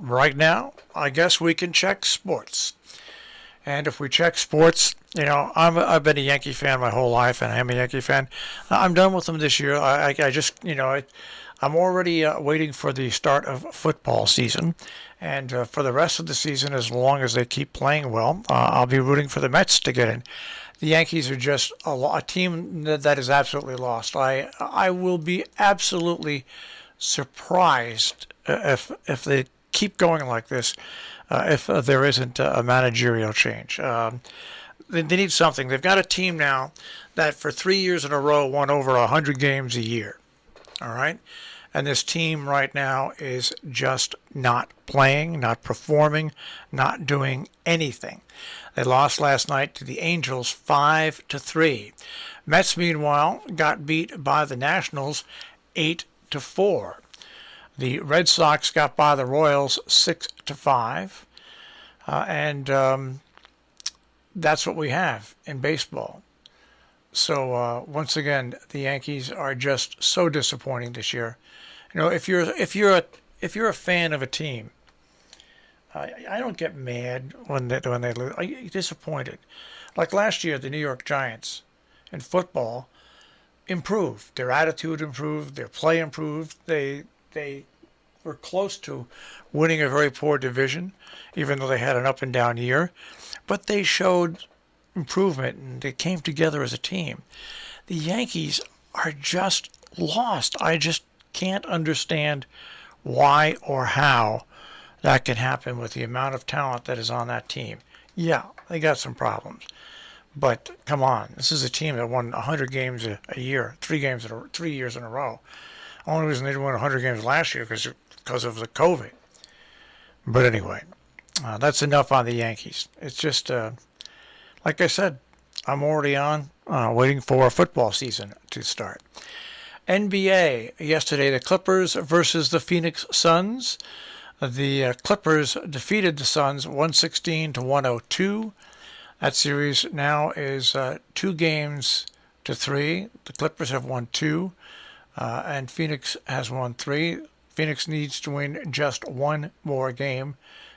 right now, I guess we can check sports. And if we check sports, I've been a Yankee fan my whole life, and I am a Yankee fan. I'm done with them this year. I just, I'm already waiting for the start of football season. And for the rest of the season, as long as they keep playing well, I'll be rooting for the Mets to get in. The Yankees are just a team that is absolutely lost. I will be absolutely surprised if they keep going like this, if there isn't a managerial change. They need something. They've got a team now that for 3 years in a row won over 100 games a year. All right? And this team right now is just not playing, not performing, not doing anything. They lost last night to the Angels 5-3. Mets, meanwhile, got beat by the Nationals 8-4. The Red Sox got by the Royals 6-5. And that's what we have in baseball. So once again, the Yankees are just so disappointing this year. If you're a fan of a team, I don't get mad when they lose. I get disappointed. Like last year, the New York Giants in football improved. Their attitude improved. Their play improved. They were close to winning a very poor division, even though they had an up and down year. But they showed improvement and they came together as a team. The Yankees are just lost. I just can't understand why or how that can happen with the amount of talent that is on that team. Yeah, they got some problems. But come on, this is a team that won 100 games a year, 3 years in a row. Only reason they didn't win 100 games last year because of the COVID. But anyway, that's enough on the Yankees. It's just, like I said, I'm already on, waiting for football season to start. NBA, yesterday, the Clippers versus the Phoenix Suns. The Clippers defeated the Suns 116-102. That series now is 2-3. The Clippers have won 2, and Phoenix has won 3. Phoenix needs to win just one more game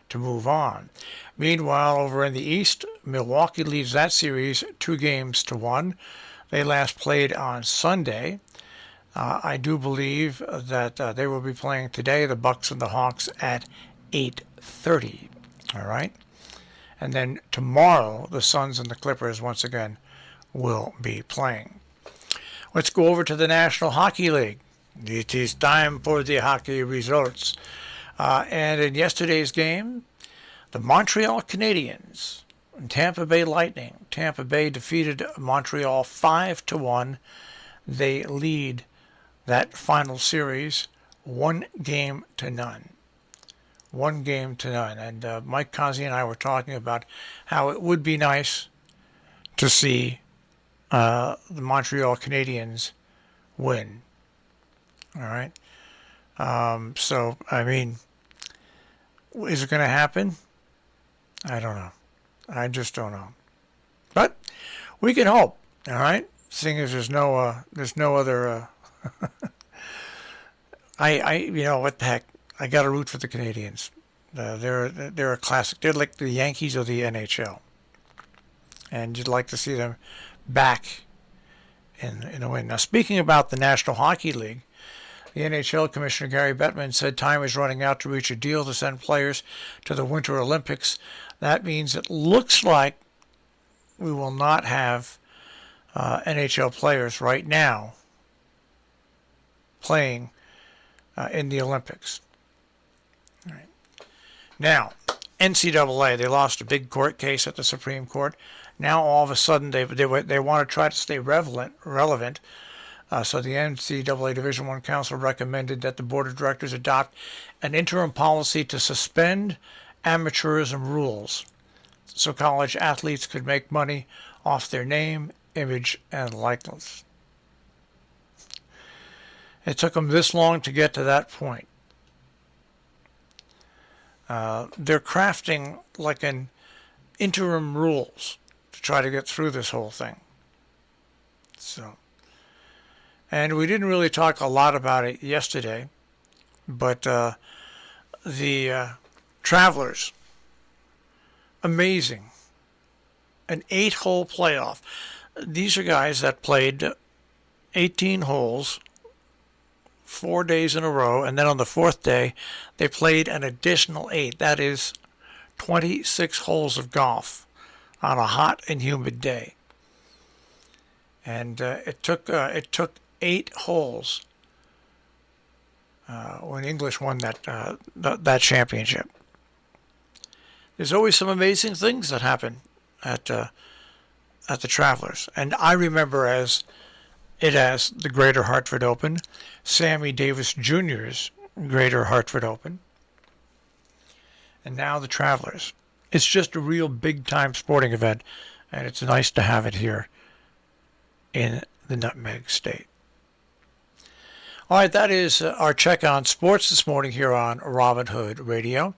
to move on. Meanwhile, over in the East, Milwaukee leads that series 2-1. They last played on Sunday. I do believe that they will be playing today, the Bucks and the Hawks, at 8:30. All right? And then tomorrow, the Suns and the Clippers, once again, will be playing. Let's go over to the National Hockey League. It is time for the hockey results. And in yesterday's game, the Montreal Canadiens and Tampa Bay Lightning. Tampa Bay defeated Montreal 5-1. They lead that final series 1-0. 1-0. And Mike Cozzi and I were talking about how it would be nice to see the Montreal Canadiens win. All right. So, I mean, is it going to happen? I don't know. I just don't know. But we can hope. All right. Seeing as there's no other. What the heck? I got to root for the Canadians. They're a classic. They're like the Yankees of the NHL, and you'd like to see them back in a win. Now, speaking about the National Hockey League, the NHL Commissioner Gary Bettman said time is running out to reach a deal to send players to the Winter Olympics. That means it looks like we will not have NHL players right now playing in the Olympics. All right. Now, NCAA, they lost a big court case at the Supreme Court. Now, all of a sudden, they want to try to stay relevant. So the NCAA Division I Council recommended that the Board of Directors adopt an interim policy to suspend amateurism rules so college athletes could make money off their name, image, and likeness. It took them this long to get to that point. They're crafting like an interim rules to try to get through this whole thing. And we didn't really talk a lot about it yesterday, but the Travelers. Amazing. An 8-hole playoff. These are guys that played 18 holes 4 days in a row, and then on the fourth day, they played an additional 8. That is 26 holes of golf on a hot and humid day. And it took 8 holes when English won that championship. There's always some amazing things that happen at the Travelers, and I remember as the Greater Hartford Open, Sammy Davis Jr.'s Greater Hartford Open, and now the Travelers. It's just a real big-time sporting event, and it's nice to have it here in the Nutmeg State. All right, that is our check on sports this morning here on Robin Hood Radio.